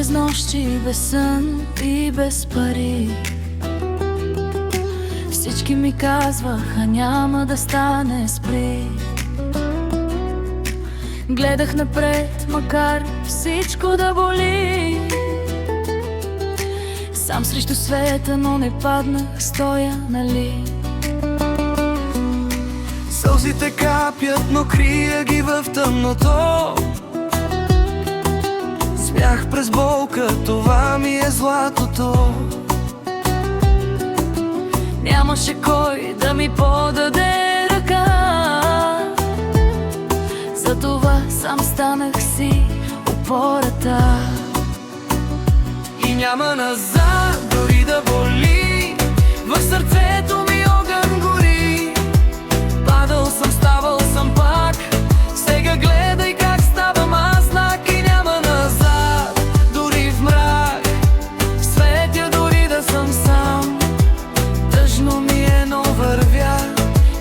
През нощи без сън и без пари всички ми казваха: няма да стане, спри. Гледах напред, макар всичко да боли. Сам срещу света, но не паднах, стоя, нали? Сълзите капят, но крия ги в тъмното. Смях през болка, това ми е златото. Нямаше кой да ми подаде ръка, затова сам станах си опората. И няма назад, дори да боли. В сърцето ми огън гори. Падал съм, ставал съм пак. Сега гледай как ставам аз знак. И няма назад, дори в мрак. Светя дори да съм сам. Тъжно ми е, но вървя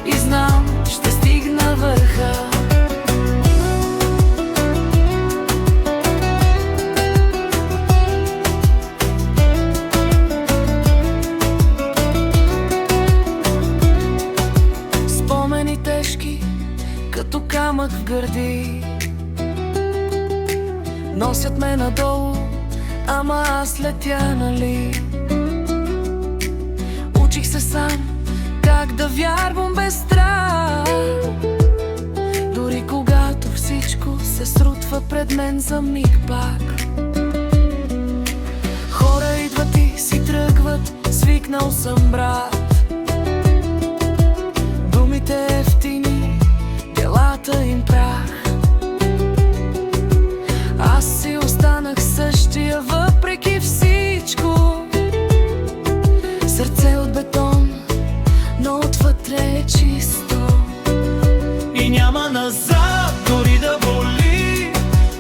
и знам, ще стигна върха. Спомени тежки, като камък в гърди, носят ме надолу, ама аз летя, нали? Учих се сам как да вярвам без страх, дори когато всичко се срутва пред мен за миг пак. Хора идват и си тръгват, свикнал съм, брат. Думите ефтини, делата им прах. Аз си останах същия въпреки всичко. Сърце от бетон, но отвътре е чисто. И няма назад, дори да боли.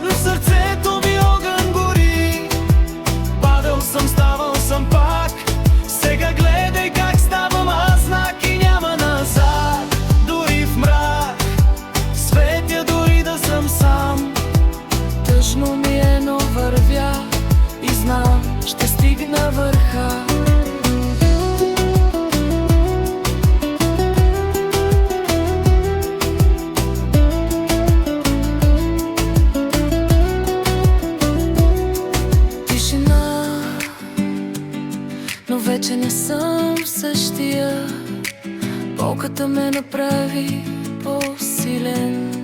Но в сърцето ми огън гори. Падал съм, ставал съм пак. Сега гледай как ставам аз знак. И няма назад, дори в мрак. Светя дори да съм сам. Тъжно ми е, но вървя и знам, ще стигна върха. Но вече не съм същия. Болката ме направи по-силен.